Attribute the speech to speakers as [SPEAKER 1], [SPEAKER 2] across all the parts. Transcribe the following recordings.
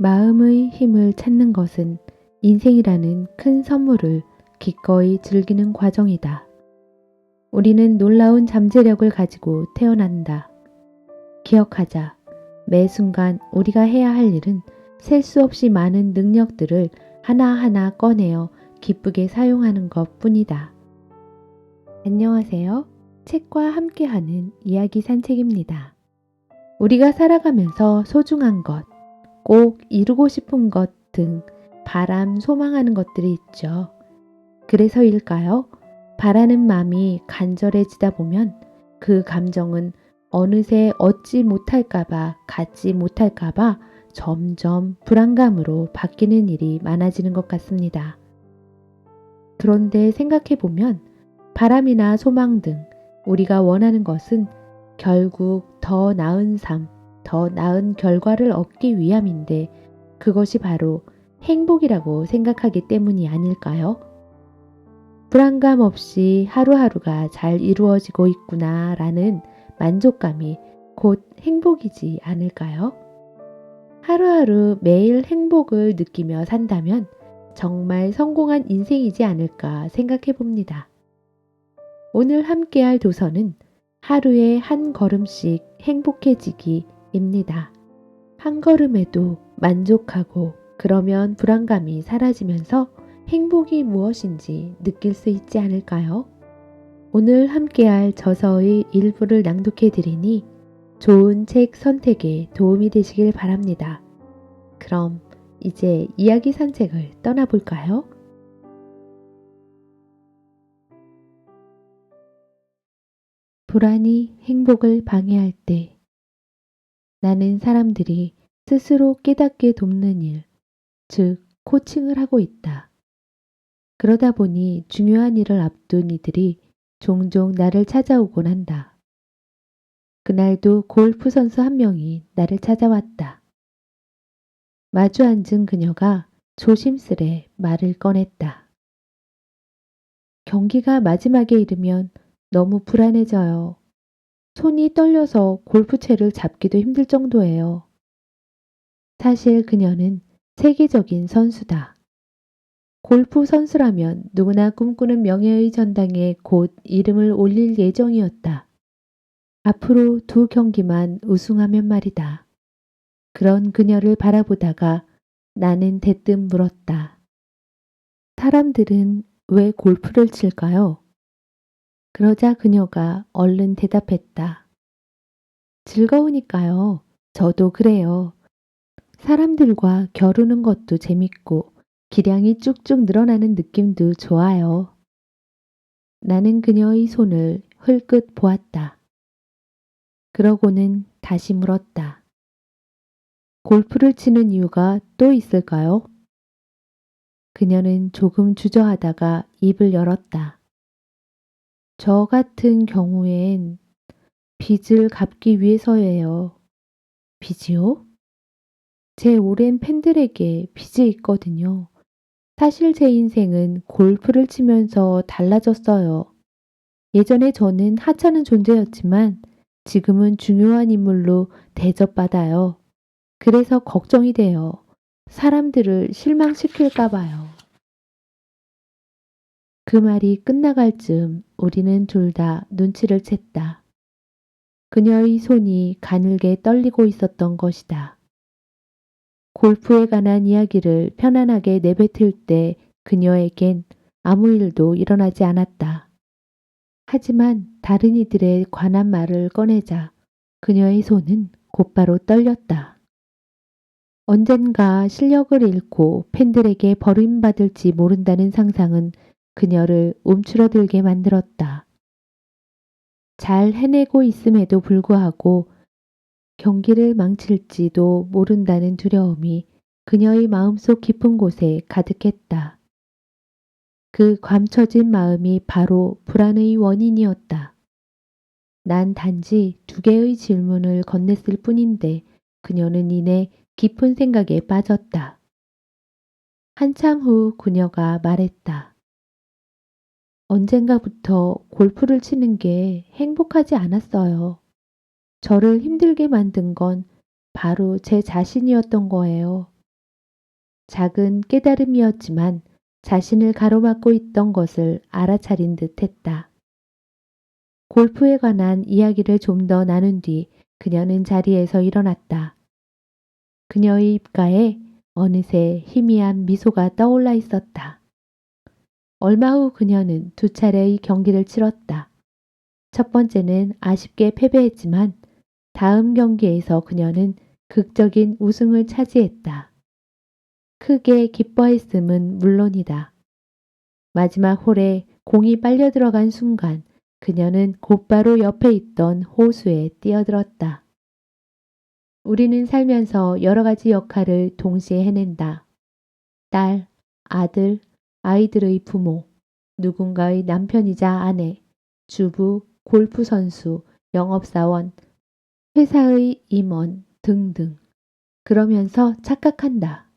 [SPEAKER 1] 마음의 힘을 찾는 것은 인생이라는 큰 선물을 기꺼이 즐기는 과정이다. 우리는 놀라운 잠재력을 가지고 태어난다. 기억하자. 매 순간 우리가 해야 할 일은 셀 수 없이 많은 능력들을 하나하나 꺼내어 기쁘게 사용하는 것 뿐이다. 안녕하세요. 책과 함께하는 이야기 산책입니다. 우리가 살아가면서 소중한 것, 꼭 이루고 싶은 것 등 바람, 소망하는 것들이 있죠. 그래서일까요? 바라는 마음이 간절해지다 보면 그 감정은 어느새 얻지 못할까봐, 갖지 못할까봐 점점 불안감으로 바뀌는 일이 많아지는 것 같습니다. 그런데 생각해보면 바람이나 소망 등 우리가 원하는 것은 결국 더 나은 삶, 더 나은 결과를 얻기 위함인데 그것이 바로 행복이라고 생각하기 때문이 아닐까요? 불안감 없이 하루하루가 잘 이루어지고 있구나 라는 만족감이 곧 행복이지 않을까요? 하루하루 매일 행복을 느끼며 산다면 정말 성공한 인생이지 않을까 생각해 봅니다. 오늘 함께할 도서는 하루에 한 걸음씩 행복해지기입니다. 한 걸음에도 만족하고 그러면 불안감이 사라지면서 행복이 무엇인지 느낄 수 있지 않을까요? 오늘 함께할 저서의 일부를 낭독해 드리니 좋은 책 선택에 도움이 되시길 바랍니다. 그럼 이제 이야기 산책을 떠나볼까요? 불안이 행복을 방해할 때 나는 사람들이 스스로 깨닫게 돕는 일, 즉 코칭을 하고 있다. 그러다 보니 중요한 일을 앞둔 이들이 종종 나를 찾아오곤 한다. 그날도 골프 선수 한 명이 나를 찾아왔다. 마주 앉은 그녀가 조심스레 말을 꺼냈다. 경기가 마지막에 이르면 너무 불안해져요. 손이 떨려서 골프채를 잡기도 힘들 정도예요. 사실 그녀는 세계적인 선수다. 골프 선수라면 누구나 꿈꾸는 명예의 전당에 곧 이름을 올릴 예정이었다. 앞으로 2경기만 우승하면 말이다. 그런 그녀를 바라보다가 나는 대뜸 물었다. 사람들은 왜 골프를 칠까요? 그러자 그녀가 얼른 대답했다. 즐거우니까요. 저도 그래요. 사람들과 겨루는 것도 재밌고 기량이 쭉쭉 늘어나는 느낌도 좋아요. 나는 그녀의 손을 흘끗 보았다. 그러고는 다시 물었다. 골프를 치는 이유가 또 있을까요? 그녀는 조금 주저하다가 입을 열었다. 저 같은 경우엔 빚을 갚기 위해서예요. 빚이요? 제 오랜 팬들에게 빚이 있거든요. 사실 제 인생은 골프를 치면서 달라졌어요. 예전에 저는 하찮은 존재였지만 지금은 중요한 인물로 대접받아요. 그래서 걱정이 돼요. 사람들을 실망시킬까 봐요. 그 말이 끝나갈 즈음 우리는 둘 다 눈치를 챘다. 그녀의 손이 가늘게 떨리고 있었던 것이다. 골프에 관한 이야기를 편안하게 내뱉을 때 그녀에겐 아무 일도 일어나지 않았다. 하지만 다른 이들에 관한 말을 꺼내자 그녀의 손은 곧바로 떨렸다. 언젠가 실력을 잃고 팬들에게 버림받을지 모른다는 상상은 그녀를 움츠러들게 만들었다. 잘 해내고 있음에도 불구하고 경기를 망칠지도 모른다는 두려움이 그녀의 마음속 깊은 곳에 가득했다. 그 감춰진 마음이 바로 불안의 원인이었다. 난 단지 2개의 질문을 건넸을 뿐인데 그녀는 이내 깊은 생각에 빠졌다. 한참 후 그녀가 말했다. 언젠가부터 골프를 치는 게 행복하지 않았어요. 저를 힘들게 만든 건 바로 제 자신이었던 거예요. 작은 깨달음이었지만 자신을 가로막고 있던 것을 알아차린 듯 했다. 골프에 관한 이야기를 좀 더 나눈 뒤 그녀는 자리에서 일어났다. 그녀의 입가에 어느새 희미한 미소가 떠올라 있었다. 얼마 후 그녀는 두 차례의 경기를 치렀다. 첫 번째는 아쉽게 패배했지만 다음 경기에서 그녀는 극적인 우승을 차지했다. 크게 기뻐했음은 물론이다. 마지막 홀에 공이 빨려 들어간 순간 그녀는 곧바로 옆에 있던 호수에 뛰어들었다. 우리는 살면서 여러 가지 역할을 동시에 해낸다. 딸, 아들, 아이들의 부모, 누군가의 남편이자 아내, 주부, 골프 선수, 영업사원, 회사의 임원 등등. 그러면서 착각한다.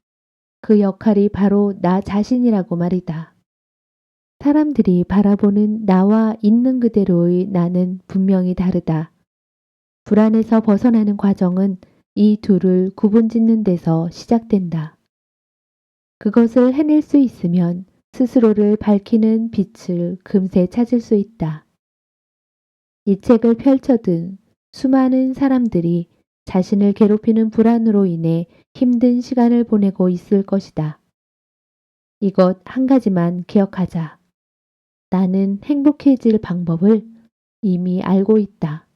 [SPEAKER 1] 그 역할이 바로 나 자신이라고 말이다. 사람들이 바라보는 나와 있는 그대로의 나는 분명히 다르다. 불안에서 벗어나는 과정은 이 둘을 구분짓는 데서 시작된다. 그것을 해낼 수 있으면 스스로를 밝히는 빛을 금세 찾을 수 있다. 이 책을 펼쳐든 수많은 사람들이 자신을 괴롭히는 불안으로 인해 힘든 시간을 보내고 있을 것이다. 이것 한 가지만 기억하자. 나는 행복해질 방법을 이미 알고 있다.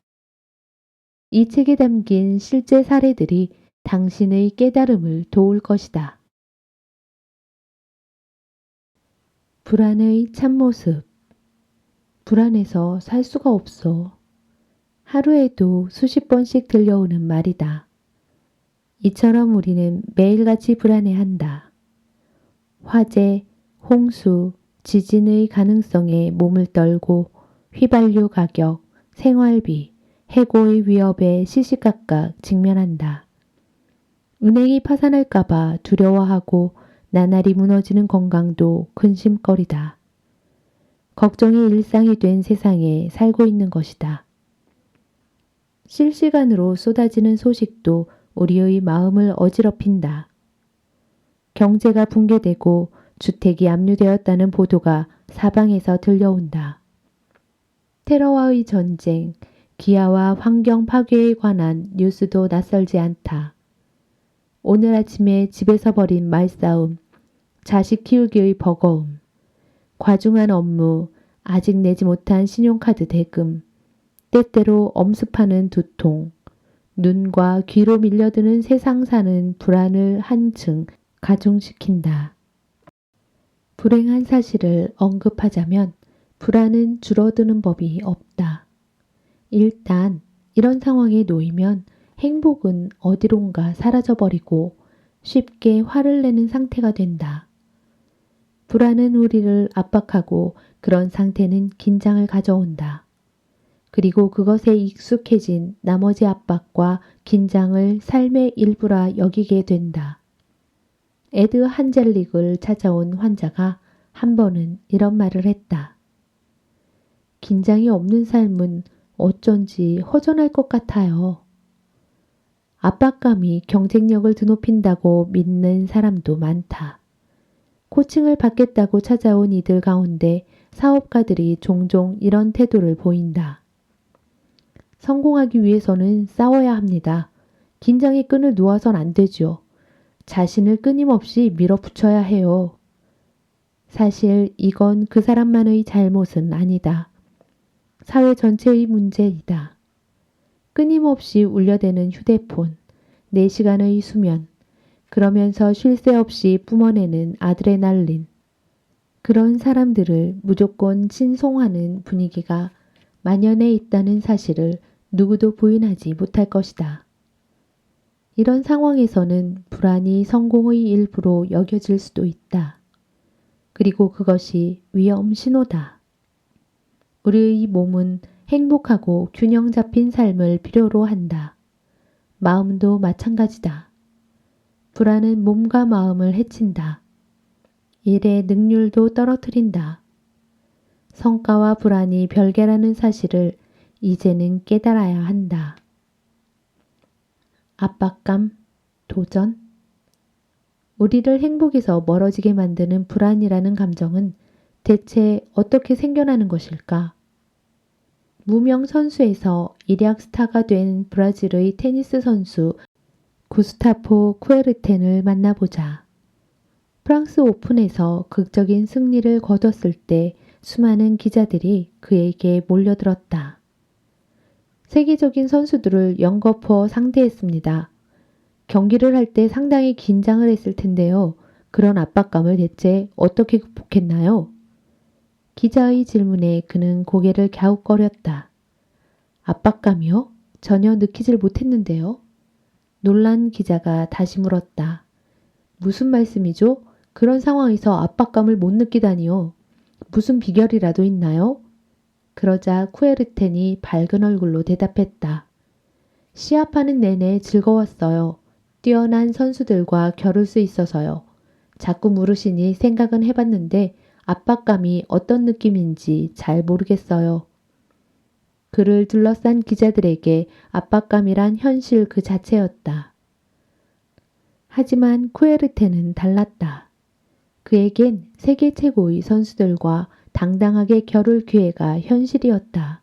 [SPEAKER 1] 이 책에 담긴 실제 사례들이 당신의 깨달음을 도울 것이다. 불안의 참모습. 불안해서 살 수가 없어. 하루에도 수십 번씩 들려오는 말이다. 이처럼 우리는 매일같이 불안해한다. 화재, 홍수, 지진의 가능성에 몸을 떨고 휘발유 가격, 생활비, 해고의 위협에 시시각각 직면한다. 은행이 파산할까봐 두려워하고 나날이 무너지는 건강도 근심거리다. 걱정이 일상이 된 세상에 살고 있는 것이다. 실시간으로 쏟아지는 소식도 우리의 마음을 어지럽힌다. 경제가 붕괴되고 주택이 압류되었다는 보도가 사방에서 들려온다. 테러와의 전쟁, 기아와 환경 파괴에 관한 뉴스도 낯설지 않다. 오늘 아침에 집에서 벌인 말싸움, 자식 키우기의 버거움, 과중한 업무, 아직 내지 못한 신용카드 대금, 때때로 엄습하는 두통, 눈과 귀로 밀려드는 세상 사는 불안을 한층 가중시킨다. 불행한 사실을 언급하자면 불안은 줄어드는 법이 없다. 일단 이런 상황에 놓이면 행복은 어디론가 사라져버리고 쉽게 화를 내는 상태가 된다. 불안은 우리를 압박하고 그런 상태는 긴장을 가져온다. 그리고 그것에 익숙해진 나머지 압박과 긴장을 삶의 일부라 여기게 된다. 에드 한젤릭을 찾아온 환자가 한 번은 이런 말을 했다. 긴장이 없는 삶은 어쩐지 허전할 것 같아요. 압박감이 경쟁력을 드높인다고 믿는 사람도 많다. 코칭을 받겠다고 찾아온 이들 가운데 사업가들이 종종 이런 태도를 보인다. 성공하기 위해서는 싸워야 합니다. 긴장의 끈을 놓아선 안 되죠. 자신을 끊임없이 밀어붙여야 해요. 사실 이건 그 사람만의 잘못은 아니다. 사회 전체의 문제이다. 끊임없이 울려대는 휴대폰, 4시간의 수면, 그러면서 쉴 새 없이 뿜어내는 아드레날린. 그런 사람들을 무조건 칭송하는 분위기가 만연해 있다는 사실을 누구도 부인하지 못할 것이다. 이런 상황에서는 불안이 성공의 일부로 여겨질 수도 있다. 그리고 그것이 위험 신호다. 우리의 몸은 행복하고 균형 잡힌 삶을 필요로 한다. 마음도 마찬가지다. 불안은 몸과 마음을 해친다. 일의 능률도 떨어뜨린다. 성과와 불안이 별개라는 사실을 이제는 깨달아야 한다. 압박감, 도전. 우리를 행복에서 멀어지게 만드는 불안이라는 감정은 대체 어떻게 생겨나는 것일까? 무명 선수에서 일약 스타가 된 브라질의 테니스 선수 구스타포 쿠에르텐을 만나보자. 프랑스 오픈에서 극적인 승리를 거뒀을 때 수많은 기자들이 그에게 몰려들었다. 세계적인 선수들을 연거푸어 상대했습니다. 경기를 할 때 상당히 긴장을 했을 텐데요. 그런 압박감을 대체 어떻게 극복했나요? 기자의 질문에 그는 고개를 갸웃거렸다. 압박감이요? 전혀 느끼질 못했는데요. 놀란 기자가 다시 물었다. 무슨 말씀이죠? 그런 상황에서 압박감을 못 느끼다니요. 무슨 비결이라도 있나요? 그러자 쿠에르텐이 밝은 얼굴로 대답했다. 시합하는 내내 즐거웠어요. 뛰어난 선수들과 겨룰 수 있어서요. 자꾸 물으시니 생각은 해봤는데 압박감이 어떤 느낌인지 잘 모르겠어요. 그를 둘러싼 기자들에게 압박감이란 현실 그 자체였다. 하지만 쿠에르텐은 달랐다. 그에겐 세계 최고의 선수들과 당당하게 겨룰 기회가 현실이었다.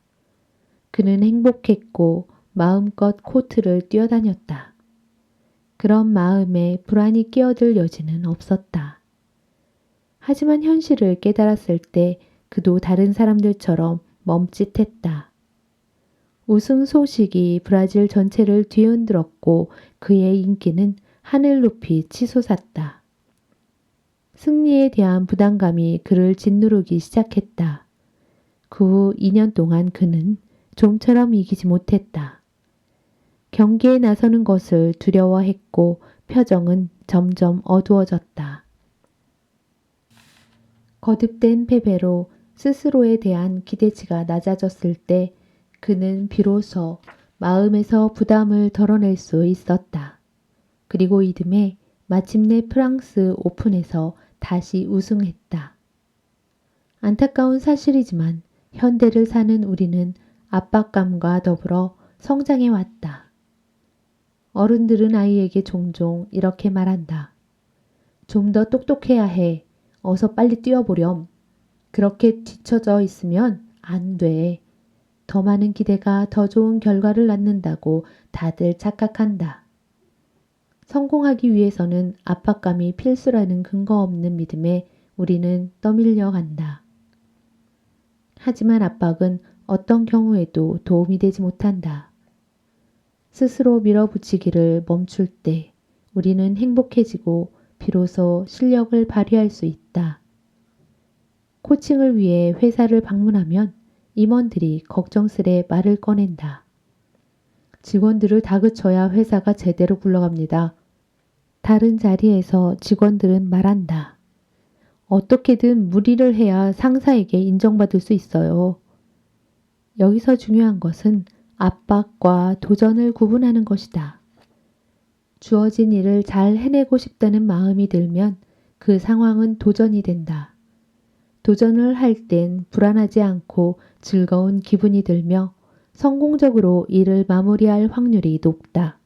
[SPEAKER 1] 그는 행복했고 마음껏 코트를 뛰어다녔다. 그런 마음에 불안이 끼어들 여지는 없었다. 하지만 현실을 깨달았을 때 그도 다른 사람들처럼 멈칫했다. 우승 소식이 브라질 전체를 뒤흔들었고 그의 인기는 하늘 높이 치솟았다. 승리에 대한 부담감이 그를 짓누르기 시작했다. 그 후 2년 동안 그는 좀처럼 이기지 못했다. 경기에 나서는 것을 두려워했고 표정은 점점 어두워졌다. 거듭된 패배로 스스로에 대한 기대치가 낮아졌을 때 그는 비로소 마음에서 부담을 덜어낼 수 있었다. 그리고 이듬해 마침내 프랑스 오픈에서 다시 우승했다. 안타까운 사실이지만 현대를 사는 우리는 압박감과 더불어 성장해 왔다. 어른들은 아이에게 종종 이렇게 말한다. 좀 더 똑똑해야 해. 어서 빨리 뛰어보렴. 그렇게 뒤처져 있으면 안 돼. 더 많은 기대가 더 좋은 결과를 낳는다고 다들 착각한다. 성공하기 위해서는 압박감이 필수라는 근거 없는 믿음에 우리는 떠밀려 간다. 하지만 압박은 어떤 경우에도 도움이 되지 못한다. 스스로 밀어붙이기를 멈출 때 우리는 행복해지고 비로소 실력을 발휘할 수 있다. 코칭을 위해 회사를 방문하면 임원들이 걱정스레 말을 꺼낸다. 직원들을 다그쳐야 회사가 제대로 굴러갑니다. 다른 자리에서 직원들은 말한다. 어떻게든 무리를 해야 상사에게 인정받을 수 있어요. 여기서 중요한 것은 압박과 도전을 구분하는 것이다. 주어진 일을 잘 해내고 싶다는 마음이 들면 그 상황은 도전이 된다. 도전을 할 땐 불안하지 않고 즐거운 기분이 들며 성공적으로 일을 마무리할 확률이 높다.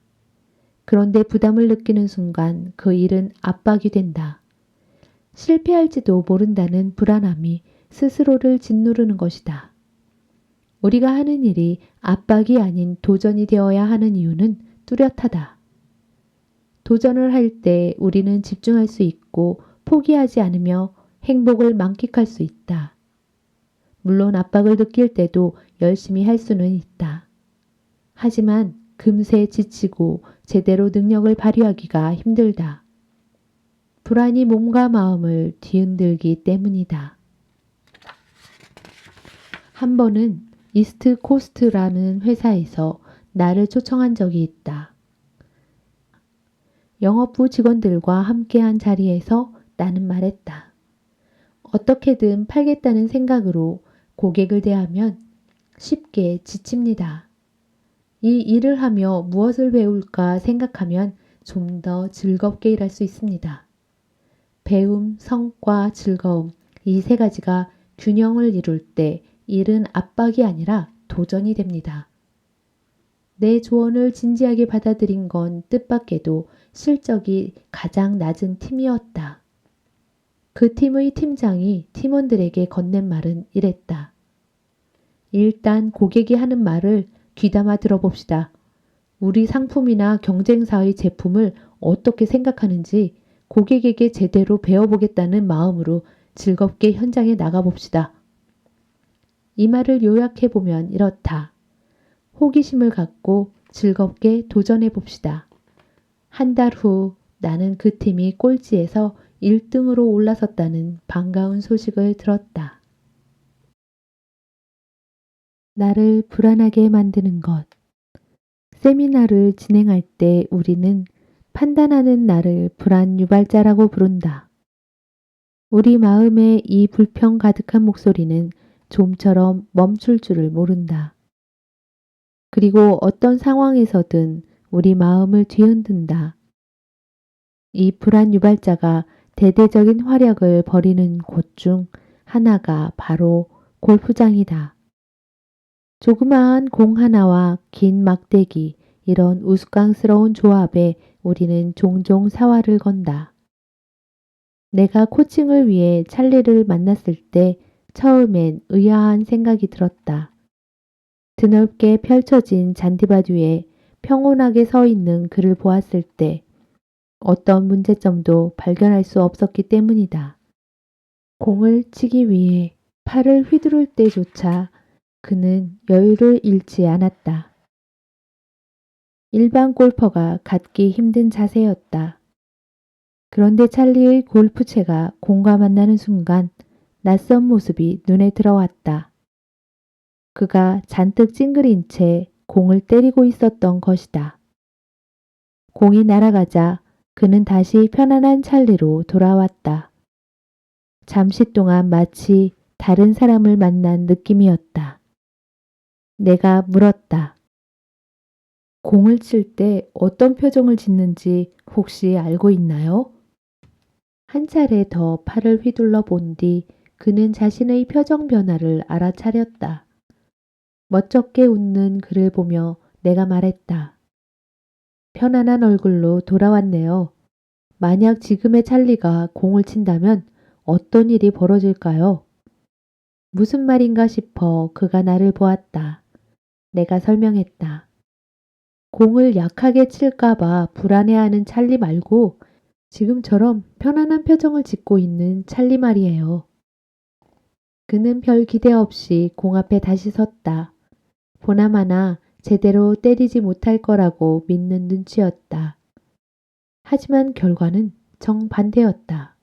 [SPEAKER 1] 그런데 부담을 느끼는 순간 그 일은 압박이 된다. 실패할지도 모른다는 불안함이 스스로를 짓누르는 것이다. 우리가 하는 일이 압박이 아닌 도전이 되어야 하는 이유는 뚜렷하다. 도전을 할 때 우리는 집중할 수 있고 포기하지 않으며 행복을 만끽할 수 있다. 물론 압박을 느낄 때도 열심히 할 수는 있다. 하지만 금세 지치고 제대로 능력을 발휘하기가 힘들다. 불안이 몸과 마음을 뒤흔들기 때문이다. 한 번은 이스트 코스트라는 회사에서 나를 초청한 적이 있다. 영업부 직원들과 함께한 자리에서 나는 말했다. 어떻게든 팔겠다는 생각으로 고객을 대하면 쉽게 지칩니다. 이 일을 하며 무엇을 배울까 생각하면 좀 더 즐겁게 일할 수 있습니다. 배움, 성과, 즐거움 이 세 가지가 균형을 이룰 때 일은 압박이 아니라 도전이 됩니다. 내 조언을 진지하게 받아들인 건 뜻밖에도 실적이 가장 낮은 팀이었다. 그 팀의 팀장이 팀원들에게 건넨 말은 이랬다. 일단 고객이 하는 말을 귀담아 들어봅시다. 우리 상품이나 경쟁사의 제품을 어떻게 생각하는지 고객에게 제대로 배워보겠다는 마음으로 즐겁게 현장에 나가봅시다. 이 말을 요약해보면 이렇다. 호기심을 갖고 즐겁게 도전해봅시다. 한 달 후 나는 그 팀이 꼴찌에서 1등으로 올라섰다는 반가운 소식을 들었다. 나를 불안하게 만드는 것. 세미나를 진행할 때 우리는 판단하는 나를 불안 유발자라고 부른다. 우리 마음에 이 불평 가득한 목소리는 좀처럼 멈출 줄을 모른다. 그리고 어떤 상황에서든 우리 마음을 뒤흔든다. 이 불안 유발자가 대대적인 활약을 벌이는 곳 중 하나가 바로 골프장이다. 조그마한 공 하나와 긴 막대기, 이런 우스꽝스러운 조합에 우리는 종종 사활을 건다. 내가 코칭을 위해 찰리를 만났을 때 처음엔 의아한 생각이 들었다. 드넓게 펼쳐진 잔디밭 위에 평온하게 서 있는 그를 보았을 때 어떤 문제점도 발견할 수 없었기 때문이다. 공을 치기 위해 팔을 휘두를 때조차 그는 여유를 잃지 않았다. 일반 골퍼가 갖기 힘든 자세였다. 그런데 찰리의 골프채가 공과 만나는 순간 낯선 모습이 눈에 들어왔다. 그가 잔뜩 찡그린 채 공을 때리고 있었던 것이다. 공이 날아가자 그는 다시 편안한 찰리로 돌아왔다. 잠시 동안 마치 다른 사람을 만난 느낌이었다. 내가 물었다. 공을 칠 때 어떤 표정을 짓는지 혹시 알고 있나요? 한 차례 더 팔을 휘둘러 본 뒤 그는 자신의 표정 변화를 알아차렸다. 멋쩍게 웃는 그를 보며 내가 말했다. 편안한 얼굴로 돌아왔네요. 만약 지금의 찰리가 공을 친다면 어떤 일이 벌어질까요? 무슨 말인가 싶어 그가 나를 보았다. 내가 설명했다. 공을 약하게 칠까봐 불안해하는 찰리 말고 지금처럼 편안한 표정을 짓고 있는 찰리 말이에요. 그는 별 기대 없이 공 앞에 다시 섰다. 보나마나 제대로 때리지 못할 거라고 믿는 눈치였다. 하지만 결과는 정반대였다.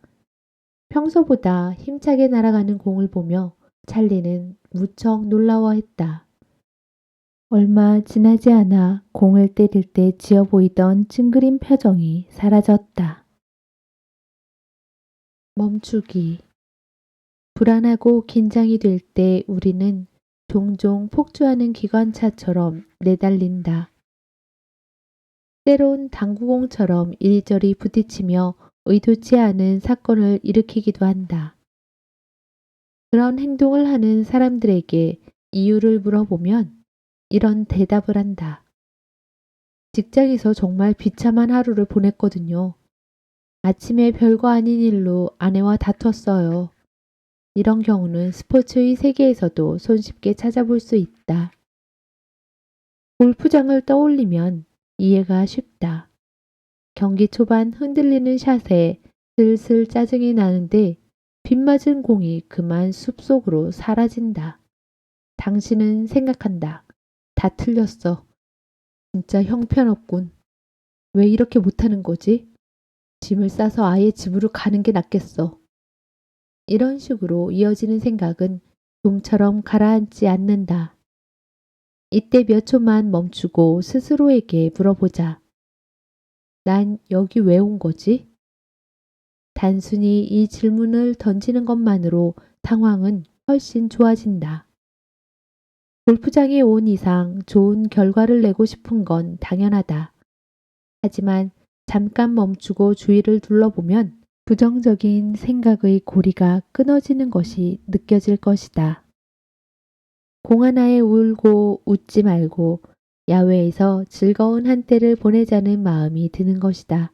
[SPEAKER 1] 평소보다 힘차게 날아가는 공을 보며 찰리는 무척 놀라워했다. 얼마 지나지 않아 공을 때릴 때 지어 보이던 찡그린 표정이 사라졌다. 멈추기. 불안하고 긴장이 될 때 우리는 종종 폭주하는 기관차처럼 내달린다. 때론 당구공처럼 이리저리 부딪히며 의도치 않은 사건을 일으키기도 한다. 그런 행동을 하는 사람들에게 이유를 물어보면 이런 대답을 한다. 직장에서 정말 비참한 하루를 보냈거든요. 아침에 별거 아닌 일로 아내와 다퉜어요. 이런 경우는 스포츠의 세계에서도 손쉽게 찾아볼 수 있다. 골프장을 떠올리면 이해가 쉽다. 경기 초반 흔들리는 샷에 슬슬 짜증이 나는데 빗맞은 공이 그만 숲속으로 사라진다. 당신은 생각한다. 다 틀렸어. 진짜 형편없군. 왜 이렇게 못하는 거지? 짐을 싸서 아예 집으로 가는 게 낫겠어. 이런 식으로 이어지는 생각은 좀처럼 가라앉지 않는다. 이때 몇 초만 멈추고 스스로에게 물어보자. 난 여기 왜 온 거지? 단순히 이 질문을 던지는 것만으로 상황은 훨씬 좋아진다. 골프장에 온 이상 좋은 결과를 내고 싶은 건 당연하다. 하지만 잠깐 멈추고 주위를 둘러보면 부정적인 생각의 고리가 끊어지는 것이 느껴질 것이다. 공 하나에 울고 웃지 말고 야외에서 즐거운 한때를 보내자는 마음이 드는 것이다.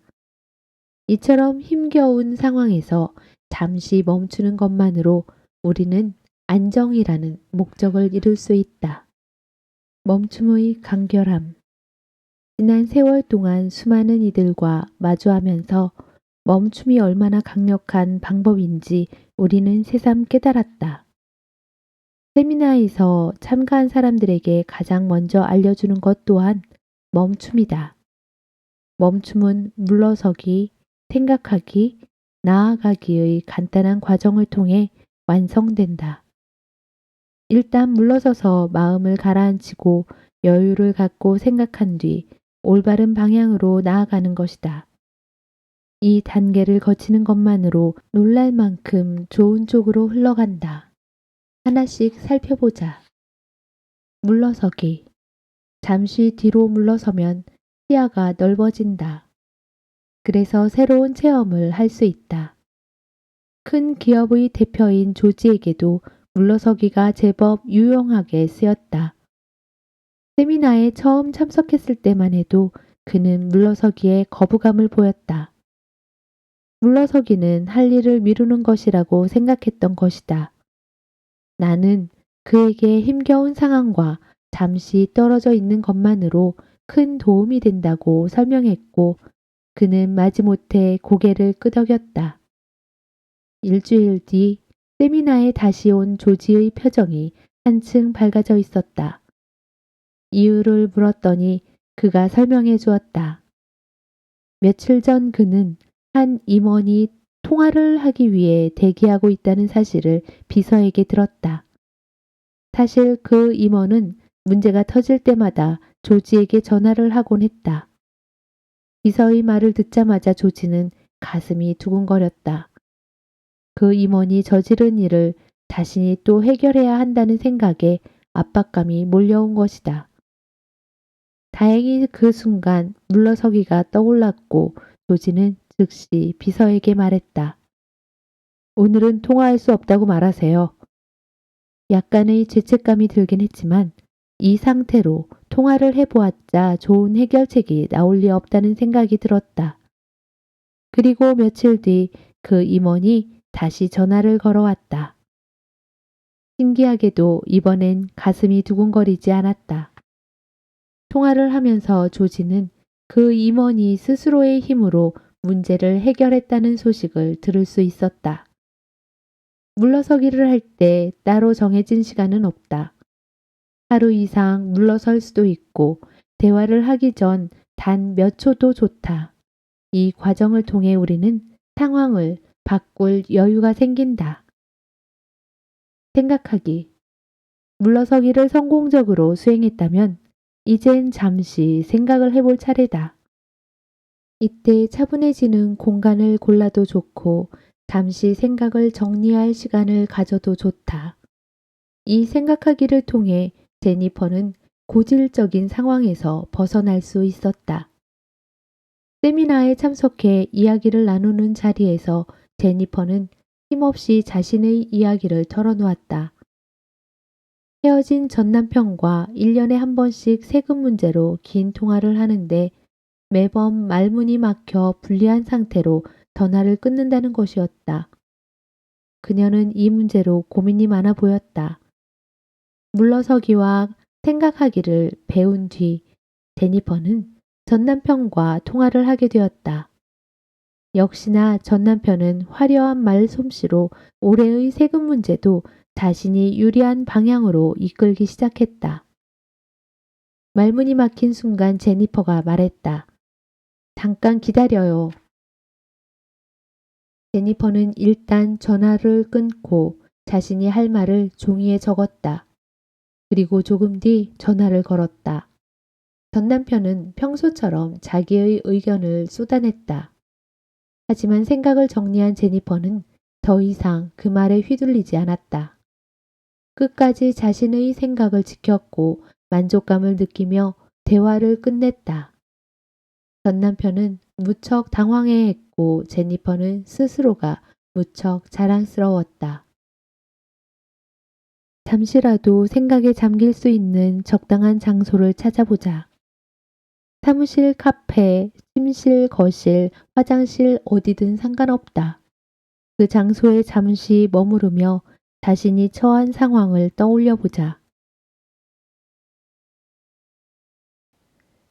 [SPEAKER 1] 이처럼 힘겨운 상황에서 잠시 멈추는 것만으로 우리는 안정이라는 목적을 이룰 수 있다. 멈춤의 간결함. 지난 세월 동안 수많은 이들과 마주하면서 멈춤이 얼마나 강력한 방법인지 우리는 새삼 깨달았다. 세미나에서 참가한 사람들에게 가장 먼저 알려주는 것 또한 멈춤이다. 멈춤은 물러서기, 생각하기, 나아가기의 간단한 과정을 통해 완성된다. 일단 물러서서 마음을 가라앉히고 여유를 갖고 생각한 뒤 올바른 방향으로 나아가는 것이다. 이 단계를 거치는 것만으로 놀랄 만큼 좋은 쪽으로 흘러간다. 하나씩 살펴보자. 물러서기. 잠시 뒤로 물러서면 시야가 넓어진다. 그래서 새로운 체험을 할 수 있다. 큰 기업의 대표인 조지에게도 물러서기가 제법 유용하게 쓰였다. 세미나에 처음 참석했을 때만 해도 그는 물러서기에 거부감을 보였다. 물러서기는 할 일을 미루는 것이라고 생각했던 것이다. 나는 그에게 힘겨운 상황과 잠시 떨어져 있는 것만으로 큰 도움이 된다고 설명했고 그는 마지못해 고개를 끄덕였다. 일주일 뒤 세미나에 다시 온 조지의 표정이 한층 밝아져 있었다. 이유를 물었더니 그가 설명해 주었다. 며칠 전 그는 한 임원이 통화를 하기 위해 대기하고 있다는 사실을 비서에게 들었다. 사실 그 임원은 문제가 터질 때마다 조지에게 전화를 하곤 했다. 비서의 말을 듣자마자 조지는 가슴이 두근거렸다. 그 임원이 저지른 일을 자신이 또 해결해야 한다는 생각에 압박감이 몰려온 것이다. 다행히 그 순간 물러서기가 떠올랐고 조지는 즉시 비서에게 말했다. 오늘은 통화할 수 없다고 말하세요. 약간의 죄책감이 들긴 했지만 이 상태로 통화를 해보았자 좋은 해결책이 나올 리 없다는 생각이 들었다. 그리고 며칠 뒤 그 임원이 다시 전화를 걸어왔다. 신기하게도 이번엔 가슴이 두근거리지 않았다. 통화를 하면서 조지는 그 임원이 스스로의 힘으로 문제를 해결했다는 소식을 들을 수 있었다. 물러서기를 할 때 따로 정해진 시간은 없다. 하루 이상 물러설 수도 있고 대화를 하기 전 단 몇 초도 좋다. 이 과정을 통해 우리는 상황을 바꿀 여유가 생긴다. 생각하기. 물러서기를 성공적으로 수행했다면 이젠 잠시 생각을 해볼 차례다. 이때 차분해지는 공간을 골라도 좋고 잠시 생각을 정리할 시간을 가져도 좋다. 이 생각하기를 통해 제니퍼는 고질적인 상황에서 벗어날 수 있었다. 세미나에 참석해 이야기를 나누는 자리에서 제니퍼는 힘없이 자신의 이야기를 털어놓았다. 헤어진 전 남편과 1년에 한 번씩 세금 문제로 긴 통화를 하는데 매번 말문이 막혀 불리한 상태로 전화를 끊는다는 것이었다. 그녀는 이 문제로 고민이 많아 보였다. 물러서기와 생각하기를 배운 뒤 제니퍼는 전 남편과 통화를 하게 되었다. 역시나 전 남편은 화려한 말솜씨로 올해의 세금 문제도 자신이 유리한 방향으로 이끌기 시작했다. 말문이 막힌 순간 제니퍼가 말했다. 잠깐 기다려요. 제니퍼는 일단 전화를 끊고 자신이 할 말을 종이에 적었다. 그리고 조금 뒤 전화를 걸었다. 전 남편은 평소처럼 자기의 의견을 쏟아냈다. 하지만 생각을 정리한 제니퍼는 더 이상 그 말에 휘둘리지 않았다. 끝까지 자신의 생각을 지켰고 만족감을 느끼며 대화를 끝냈다. 전 남편은 무척 당황해했고 제니퍼는 스스로가 무척 자랑스러웠다. 잠시라도 생각에 잠길 수 있는 적당한 장소를 찾아보자. 사무실, 카페, 침실, 거실, 화장실 어디든 상관없다. 그 장소에 잠시 머무르며 자신이 처한 상황을 떠올려 보자.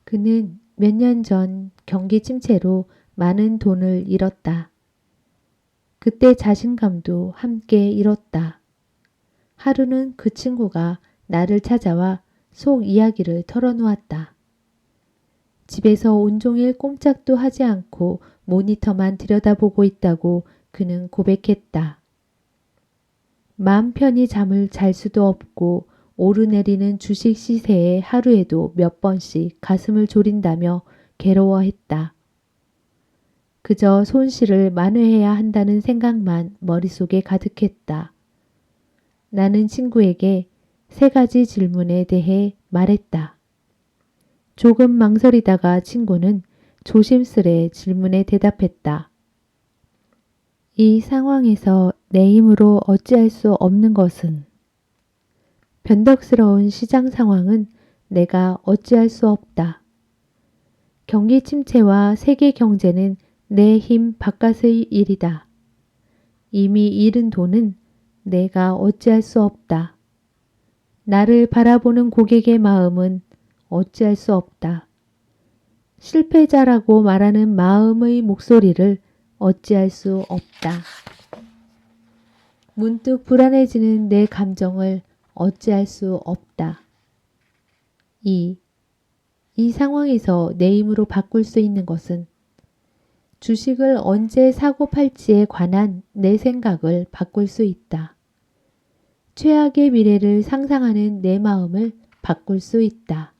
[SPEAKER 1] 그는 몇 년 전 경기 침체로 많은 돈을 잃었다. 그때 자신감도 함께 잃었다. 하루는 그 친구가 나를 찾아와 속 이야기를 털어놓았다. 집에서 온종일 꼼짝도 하지 않고 모니터만 들여다보고 있다고 그는 고백했다. 마음 편히 잠을 잘 수도 없고 오르내리는 주식 시세에 하루에도 몇 번씩 가슴을 졸인다며 괴로워했다. 그저 손실을 만회해야 한다는 생각만 머릿속에 가득했다. 나는 친구에게 3가지 질문에 대해 말했다. 조금 망설이다가 친구는 조심스레 질문에 대답했다. 이 상황에서 내 힘으로 어찌할 수 없는 것은? 변덕스러운 시장 상황은 내가 어찌할 수 없다. 경기 침체와 세계 경제는 내 힘 바깥의 일이다. 이미 잃은 돈은 내가 어찌할 수 없다. 나를 바라보는 고객의 마음은 어찌할 수 없다. 실패자라고 말하는 마음의 목소리를 어찌할 수 없다. 문득 불안해지는 내 감정을 어찌할 수 없다. 이 상황에서 내 힘으로 바꿀 수 있는 것은 주식을 언제 사고 팔지에 관한 내 생각을 바꿀 수 있다. 최악의 미래를 상상하는 내 마음을 바꿀 수 있다.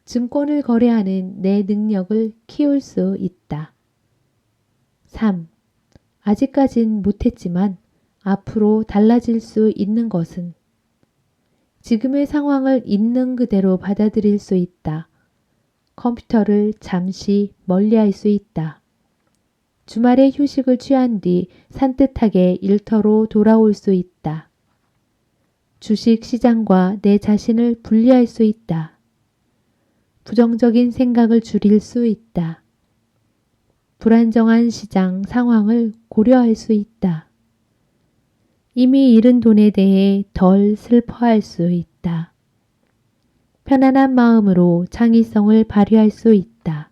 [SPEAKER 1] 증권을 거래하는 내 능력을 키울 수 있다. 3. 아직까진 못했지만 앞으로 달라질 수 있는 것은 지금의 상황을 있는 그대로 받아들일 수 있다. 컴퓨터를 잠시 멀리할 수 있다. 주말에 휴식을 취한 뒤 산뜻하게 일터로 돌아올 수 있다. 주식 시장과 내 자신을 분리할 수 있다. 부정적인 생각을 줄일 수 있다. 불안정한 시장 상황을 고려할 수 있다. 이미 잃은 돈에 대해 덜 슬퍼할 수 있다. 편안한 마음으로 창의성을 발휘할 수 있다.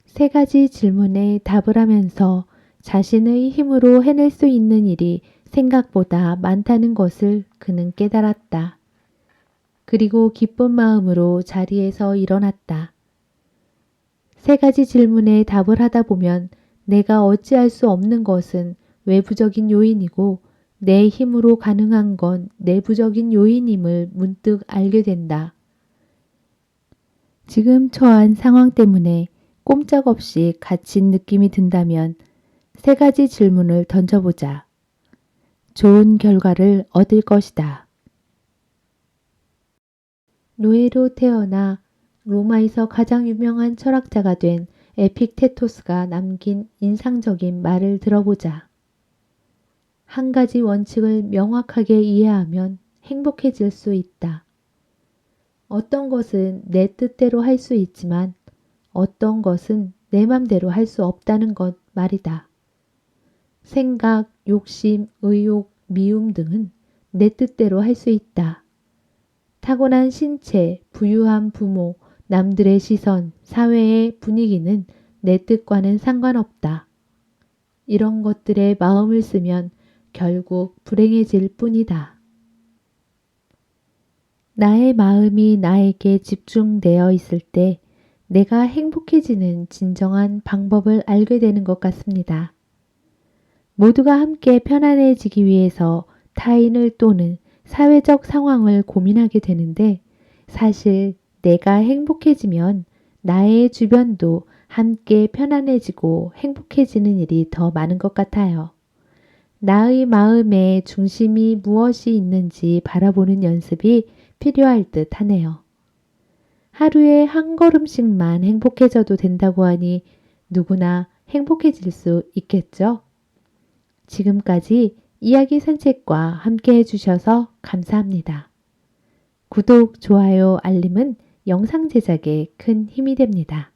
[SPEAKER 1] 3가지 질문에 답을 하면서 자신의 힘으로 해낼 수 있는 일이 생각보다 많다는 것을 그는 깨달았다. 그리고 기쁜 마음으로 자리에서 일어났다. 3가지 질문에 답을 하다 보면 내가 어찌할 수 없는 것은 외부적인 요인이고 내 힘으로 가능한 건 내부적인 요인임을 문득 알게 된다. 지금 처한 상황 때문에 꼼짝없이 갇힌 느낌이 든다면 3가지 질문을 던져보자. 좋은 결과를 얻을 것이다. 노예로 태어나 로마에서 가장 유명한 철학자가 된 에픽테토스가 남긴 인상적인 말을 들어보자. 한 가지 원칙을 명확하게 이해하면 행복해질 수 있다. 어떤 것은 내 뜻대로 할 수 있지만 어떤 것은 내 맘대로 할 수 없다는 것 말이다. 생각, 욕심, 의욕, 미움 등은 내 뜻대로 할 수 있다. 타고난 신체, 부유한 부모, 남들의 시선, 사회의 분위기는 내 뜻과는 상관없다. 이런 것들에 마음을 쓰면 결국 불행해질 뿐이다. 나의 마음이 나에게 집중되어 있을 때 내가 행복해지는 진정한 방법을 알게 되는 것 같습니다. 모두가 함께 편안해지기 위해서 타인을 또는 사회적 상황을 고민하게 되는데 사실 내가 행복해지면 나의 주변도 함께 편안해지고 행복해지는 일이 더 많은 것 같아요. 나의 마음에 중심이 무엇이 있는지 바라보는 연습이 필요할 듯 하네요. 하루에 한 걸음씩만 행복해져도 된다고 하니 누구나 행복해질 수 있겠죠? 지금까지 이야기 산책과 함께 해주셔서 감사합니다. 구독, 좋아요, 알림은 영상 제작에 큰 힘이 됩니다.